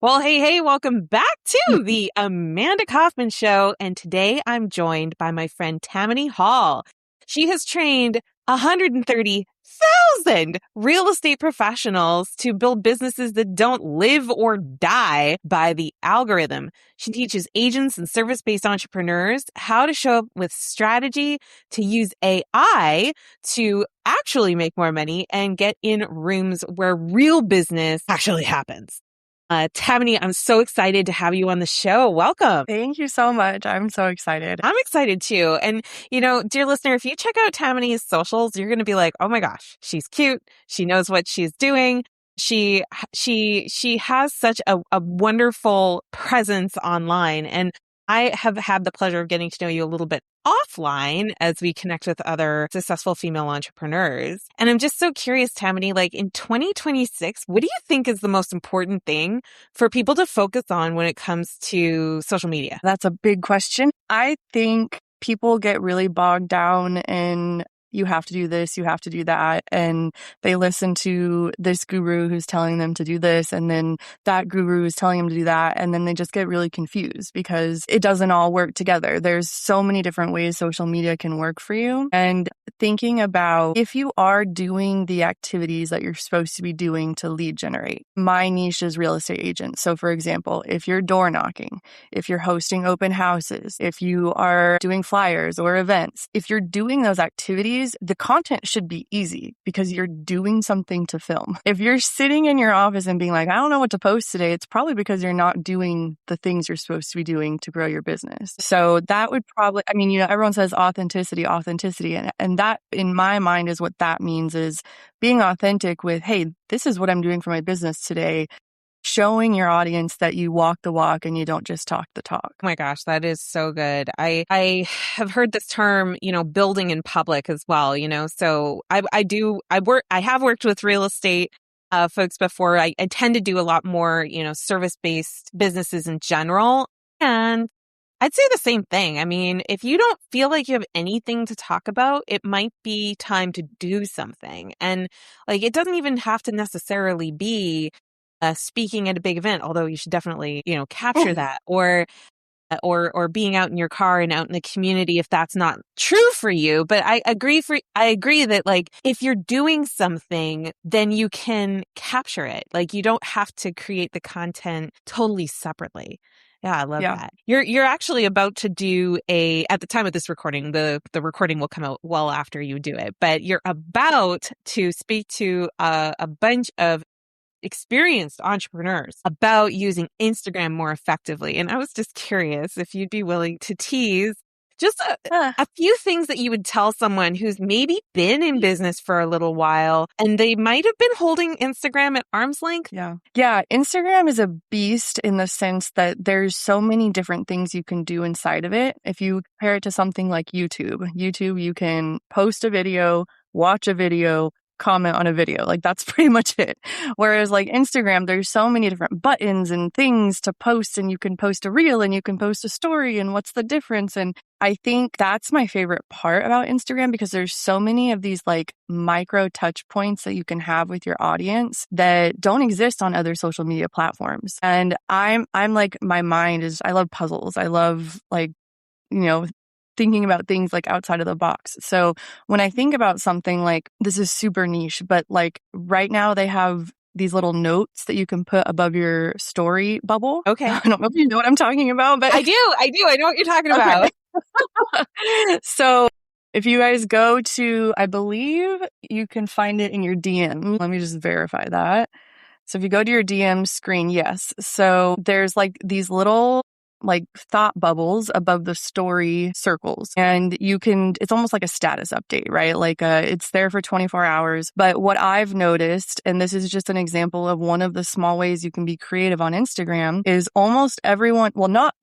Well, hey, welcome back to the Amanda Kaufman Show. And today I'm joined by my friend Tammany Hall. She has trained 130,000 real estate professionals to build businesses that don't live or die by the algorithm. She teaches agents and service-based entrepreneurs how to show up with strategy to use AI to actually make more money and get in rooms where real business actually happens. Tammany, I'm so excited to have you on the show. Welcome. Thank you so much. I'm so excited. I'm excited too. And, dear listener, if you check out Tammany's socials, you're going to be like, oh my gosh, she's cute. She knows what she's doing. She has such a wonderful presence online. And I have had the pleasure of getting to know you a little bit offline as we connect with other successful female entrepreneurs. And I'm just so curious, Tammany, like in 2026, what do you think is the most important thing for people to focus on when it comes to social media? That's a big question. I think people get really bogged down in you have to do this, you have to do that. And they listen to this guru who's telling them to do this. And then that guru is telling them to do that. And then they just get really confused because it doesn't all work together. There's so many different ways social media can work for you. And thinking about if you are doing the activities that you're supposed to be doing to lead generate. My niche is real estate agents. So for example, if you're door knocking, if you're hosting open houses, if you are doing flyers or events, if you're doing those activities, the content should be easy because you're doing something to film. If you're sitting in your office and being like, I don't know what to post today, it's probably because you're not doing the things you're supposed to be doing to grow your business. So that would probably, everyone says authenticity. And that in my mind is what that means is being authentic with, hey, this is what I'm doing for my business today. Showing your audience that you walk the walk and you don't just talk the talk. Oh my gosh, that is so good. I have heard this term, building in public as well, so I have worked with real estate folks before. I tend to do a lot more, service-based businesses in general. And I'd say the same thing. I mean, if you don't feel like you have anything to talk about, it might be time to do something. And like, it doesn't even have to necessarily be speaking at a big event, although you should definitely, capture that, or being out in your car and out in the community if that's not true for you. But I agree that like if you're doing something, then you can capture it. Like you don't have to create the content totally separately. Yeah, I love that. You're actually about to do at the time of this recording, the recording will come out well after you do it, but you're about to speak to a bunch of experienced entrepreneurs about using Instagram more effectively. And I was just curious if you'd be willing to tease just a few things that you would tell someone who's maybe been in business for a little while and they might have been holding Instagram at arm's length. Yeah. Instagram is a beast in the sense that there's so many different things you can do inside of it. If you compare it to something like YouTube, you can post a video, watch a video, comment on a video. Like that's pretty much it. Whereas like Instagram, there's so many different buttons and things to post, and you can post a reel and you can post a story, and what's the difference? And I think that's my favorite part about Instagram because there's so many of these like micro touch points that you can have with your audience that don't exist on other social media platforms. And I'm like, my mind is, I love puzzles. I love like, thinking about things like outside of the box. So when I think about something like this is super niche, but like right now they have these little notes that you can put above your story bubble. Okay. I don't know if you know what I'm talking about, but I do. I know what you're talking about. So if you guys go to, I believe you can find it in your DM. Let me just verify that. So if you go to your DM screen, yes. So there's like these little like thought bubbles above the story circles. And it's almost like a status update, right? Like it's there for 24 hours. But what I've noticed, and this is just an example of one of the small ways you can be creative on Instagram, is almost everyone,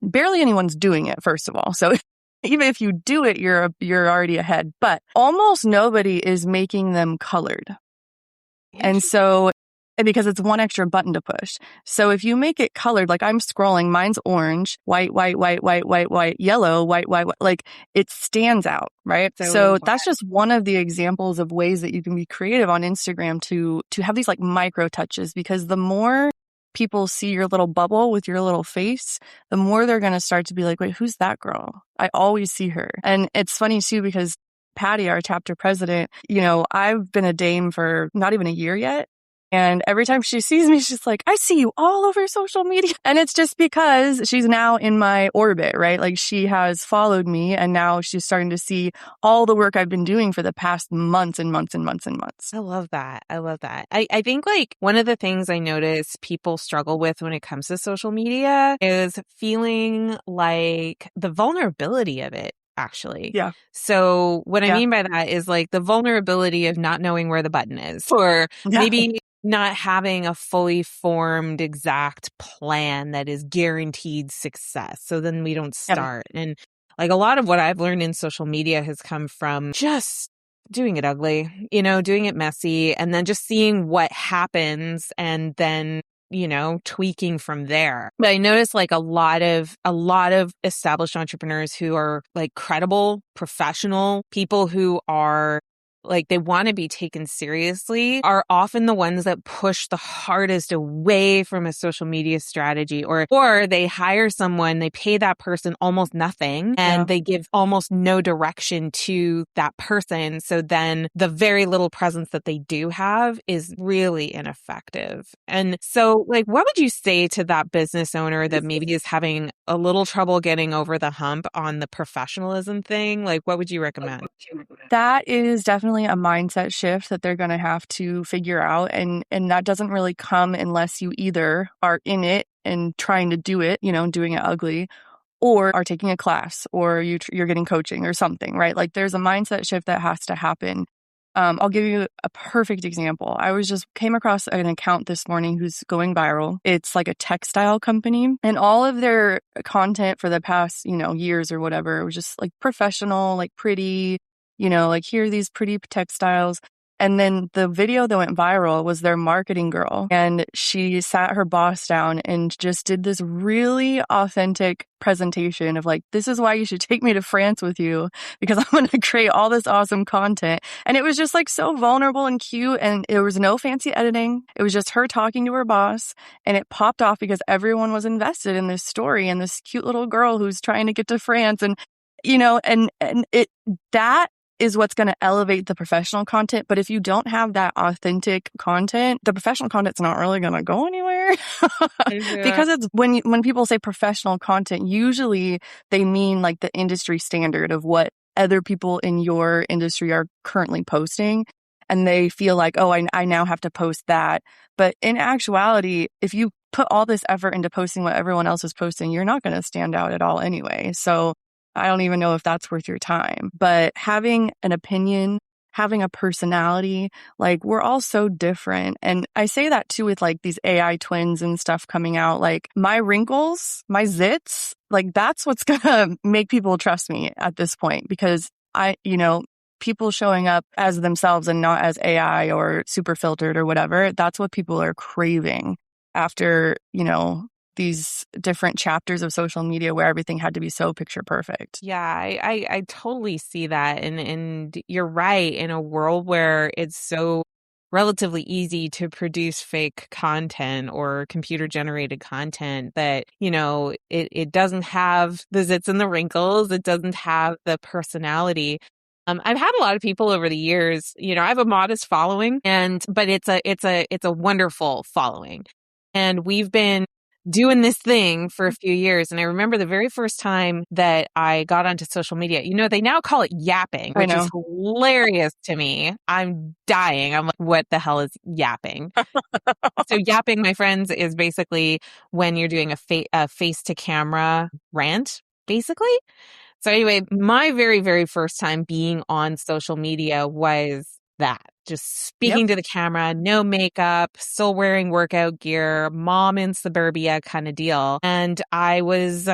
barely anyone's doing it, first of all. So even if you do it, you're already ahead. But almost nobody is making them colored. And so because it's one extra button to push. So if you make it colored, like I'm scrolling, mine's orange, white, yellow, white, like it stands out, right? So that's just one of the examples of ways that you can be creative on Instagram to have these like micro touches, because the more people see your little bubble with your little face, the more they're going to start to be like, wait, who's that girl? I always see her. And it's funny too, because Patty, our chapter president, I've been a dame for not even a year yet. And every time she sees me, she's like, I see you all over social media. And it's just because she's now in my orbit, right? Like she has followed me and now she's starting to see all the work I've been doing for the past months and months and months and months. I love that. I love that. I think like one of the things I notice people struggle with when it comes to social media is feeling like the vulnerability of it. Actually. Yeah. So what I Yeah. mean by that is like the vulnerability of not knowing where the button is, or Yeah. maybe not having a fully formed exact plan that is guaranteed success. So then we don't Yeah. start. And like a lot of what I've learned in social media has come from just doing it ugly, doing it messy, and then just seeing what happens and then tweaking from there. But I noticed like a lot of established entrepreneurs who are like credible, professional people who are like they want to be taken seriously are often the ones that push the hardest away from a social media strategy, or they hire someone, they pay that person almost nothing and they give almost no direction to that person. So then the very little presence that they do have is really ineffective. And so like, what would you say to that business owner that maybe is having a little trouble getting over the hump on the professionalism thing? Like, what would you recommend? That is definitely a mindset shift that they're going to have to figure out. And that doesn't really come unless you either are in it and trying to do it, doing it ugly, or are taking a class, or you're getting coaching or something, right? Like there's a mindset shift that has to happen. I'll give you a perfect example. I came across an account this morning who's going viral. It's like a textile company, and all of their content for the past, years or whatever, was just like professional, like pretty, like here are these pretty textiles. And then the video that went viral was their marketing girl. And she sat her boss down and just did this really authentic presentation of like, this is why you should take me to France with you, because I'm going to create all this awesome content. And it was just like so vulnerable and cute. And there was no fancy editing. It was just her talking to her boss. And it popped off because everyone was invested in this story and this cute little girl who's trying to get to France. And, that is what's going to elevate the professional content. But if you don't have that authentic content, the professional content's not really going to go anywhere. Because it's when people say professional content, usually they mean like the industry standard of what other people in your industry are currently posting. And they feel like, oh, I now have to post that. But in actuality, if you put all this effort into posting what everyone else is posting, you're not going to stand out at all anyway. So I don't even know if that's worth your time. But having an opinion, having a personality, like we're all so different. And I say that too with like these AI twins and stuff coming out. Like my wrinkles, my zits, like that's what's going to make people trust me at this point, because people showing up as themselves and not as AI or super filtered or whatever, that's what people are craving after, these different chapters of social media where everything had to be so picture perfect. Yeah, I totally see that. And you're right, in a world where it's so relatively easy to produce fake content or computer generated content that, it doesn't have the zits and the wrinkles. It doesn't have the personality. I've had a lot of people over the years, I have a modest following but it's a wonderful following. And we've been doing this thing for a few years. And I remember the very first time that I got onto social media, they now call it yapping, which is hilarious to me. I'm dying. I'm like, what the hell is yapping? So yapping, my friends, is basically when you're doing a face to camera rant, basically. So anyway, my very, very first time being on social media was that. Just speaking to the camera, no makeup, still wearing workout gear, mom in suburbia kind of deal. And I was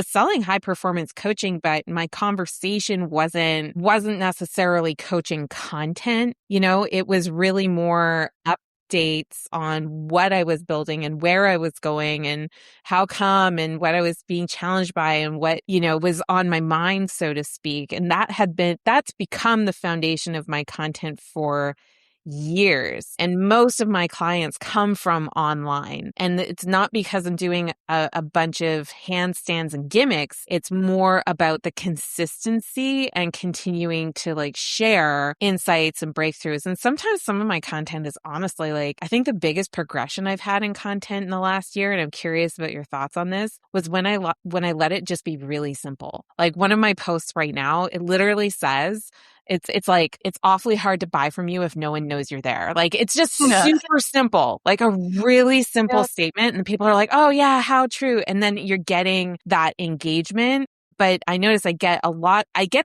selling high performance coaching, but my conversation wasn't necessarily coaching content. It was really more updates on what I was building and where I was going and how come and what I was being challenged by and what, was on my mind, so to speak. And that's become the foundation of my content for years. And most of my clients come from online. And it's not because I'm doing a bunch of handstands and gimmicks. It's more about the consistency and continuing to like share insights and breakthroughs. And sometimes some of my content is honestly like, I think the biggest progression I've had in content in the last year, and I'm curious about your thoughts on this, was when I let it just be really simple. Like one of my posts right now, it literally says, it's like, it's awfully hard to buy from you if no one knows you're there. Like, it's just Yeah. super simple, like a really simple Yeah. statement. And people are like, oh yeah, how true. And then you're getting that engagement. But I notice I get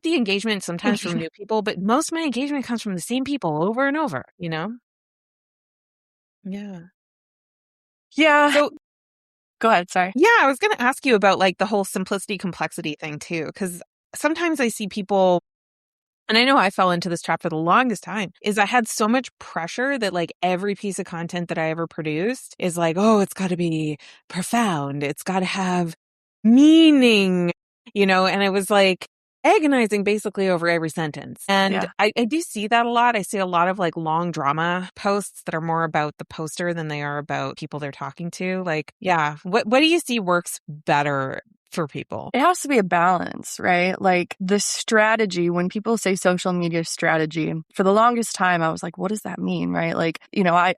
the engagement sometimes from new people, but most of my engagement comes from the same people over and over, you know? Yeah. Yeah. So Go ahead. Sorry. yeah, I was going to ask you about like the whole simplicity complexity thing too, because sometimes I see people, and I know I fell into this trap for the longest time, is I had so much pressure that like every piece of content that I ever produced is like, oh, it's got to be profound. It's got to have meaning, and I was like agonizing basically over every sentence. And Yeah. I do see that a lot. I see a lot of like long drama posts that are more about the poster than they are about people they're talking to. Like, yeah, what do you see works better for people? It has to be a balance, right? Like the strategy, when people say social media strategy, for the longest time, I was like, what does that mean? Right? Like,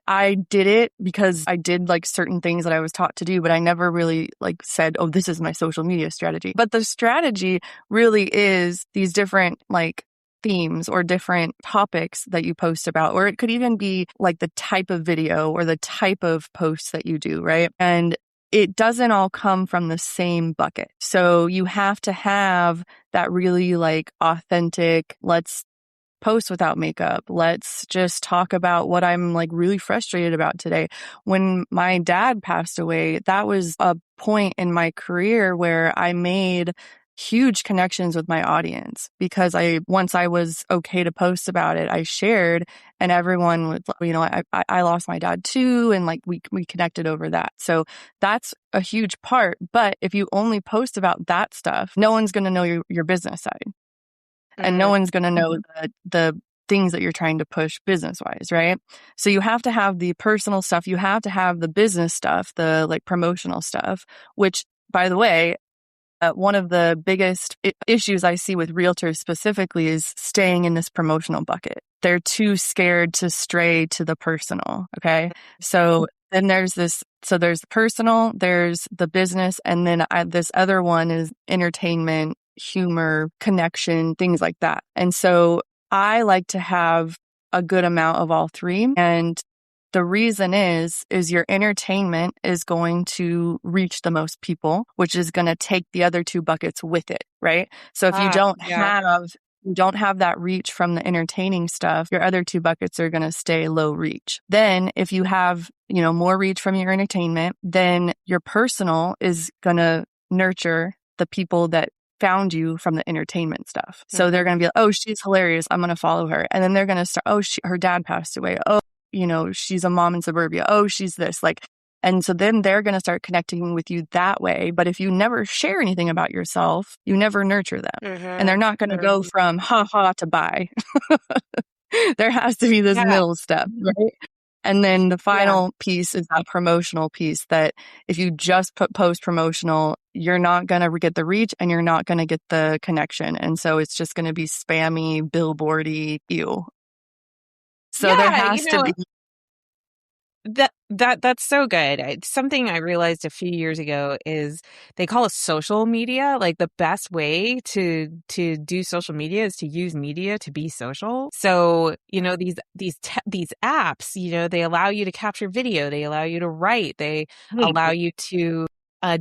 I did it because I did like certain things that I was taught to do, but I never really like said, oh, this is my social media strategy. But the strategy really is these different like themes or different topics that you post about, or it could even be like the type of video or the type of posts that you do, right? And it doesn't all come from the same bucket. So you have to have that really like authentic, let's post without makeup. Let's just talk about what I'm like really frustrated about today. When my dad passed away, that was a point in my career where I made huge connections with my audience because once I was okay to post about it, I shared and everyone was, I lost my dad too. And like we connected over that. So that's a huge part. But if you only post about that stuff, no one's going to know your business side and no one's going to know the things that you're trying to push business wise, right? So you have to have the personal stuff. You have to have the business stuff, the like promotional stuff, which by the way, one of the biggest issues I see with realtors specifically is staying in this promotional bucket. They're too scared to stray to the personal. Okay. So then there's there's personal, there's the business, and then this other one is entertainment, humor, connection, things like that. And so I like to have a good amount of all three. And the reason is your entertainment is going to reach the most people, which is going to take the other two buckets with it, right? So if you Yeah. don't have that reach from the entertaining stuff, your other two buckets are going to stay low reach. Then if you have, more reach from your entertainment, then your personal is going to nurture the people that found you from the entertainment stuff. So they're going to be like, oh, she's hilarious. I'm going to follow her. And then they're going to start, oh, her dad passed away. Oh, she's a mom in suburbia. Oh, she's this and so then they're going to start connecting with you that way. But if you never share anything about yourself, you never nurture them and they're not going to go from ha ha to buy. There has to be this Yeah. middle step, right? And then the Yeah. final piece is that promotional piece that if you just put post promotional, you're not going to get the reach and you're not going to get the connection. And so it's just going to be spammy, billboardy, ew. So there Yeah, has to be. that's so good. Something I realized a few years ago is they call it social media. Like the best way to do social media is to use media to be social. So, these apps, they allow you to capture video, they allow you to write, they allow you to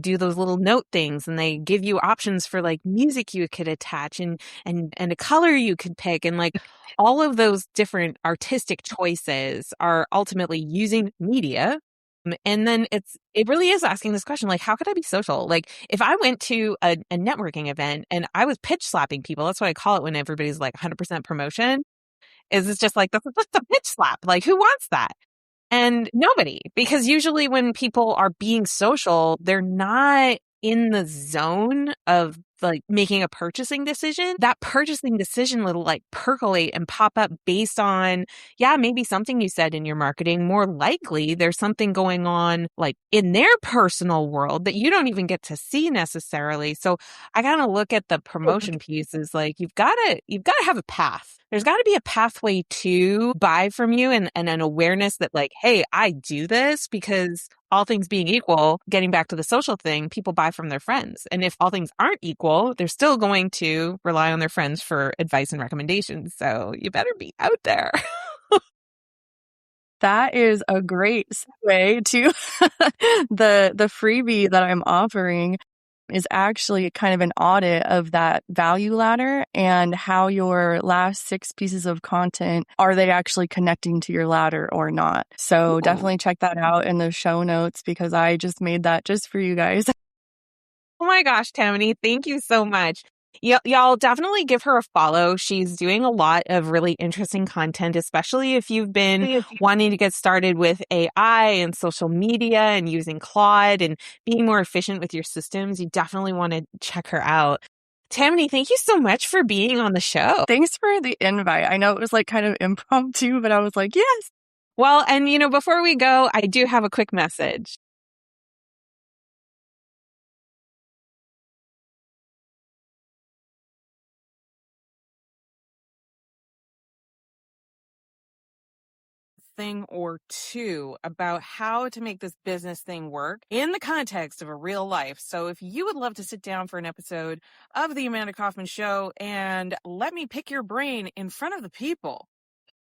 do those little note things, and they give you options for like music you could attach and a color you could pick, and like all of those different artistic choices are ultimately using media. And then it really is asking this question, like, how could I be social? Like if I went to a networking event and I was pitch slapping people, that's what I call it when everybody's like 100% promotion, is it's just like, that's a pitch slap. Like who wants that? And nobody, because usually when people are being social, they're not in the zone of like making a purchasing decision, that purchasing decision will like percolate and pop up based on, yeah, maybe something you said in your marketing. More likely there's something going on like in their personal world that you don't even get to see necessarily. So I kind of look at the promotion piece as like, you've got to have a path. There's got to be a pathway to buy from you and an awareness that like, hey, I do this because all things being equal, getting back to the social thing, people buy from their friends. And if all things aren't equal, they're still going to rely on their friends for advice and recommendations. So you better be out there. That is a great segue to the freebie that I'm offering is actually kind of an audit of that value ladder and how your last 6 pieces of content, are they actually connecting to your ladder or not? So definitely check that out in the show notes because I just made that just for you guys. Oh my gosh, Tammany, thank you so much. Y'all definitely give her a follow. She's doing a lot of really interesting content, especially if you've been wanting to get started with AI and social media and using Claude and being more efficient with your systems. You definitely want to check her out. Tammany, thank you so much for being on the show. Thanks for the invite. I know it was like kind of impromptu, but I was like, yes. Well, and before we go, I do have a quick message. Thing or two about how to make this business thing work in the context of a real life. So if you would love to sit down for an episode of the Amanda Kaufman Show and let me pick your brain in front of the people,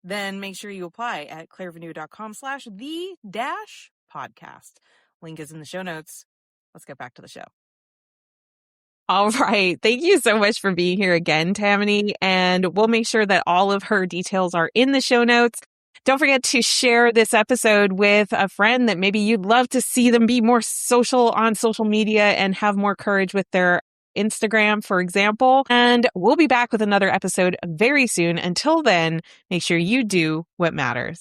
then make sure you apply at clairevenue.com/the-podcast. Link is in the show notes. Let's get back to the show. All right. Thank you so much for being here again, Tammany. And we'll make sure that all of her details are in the show notes. Don't forget to share this episode with a friend that maybe you'd love to see them be more social on social media and have more courage with their Instagram, for example. And we'll be back with another episode very soon. Until then, make sure you do what matters.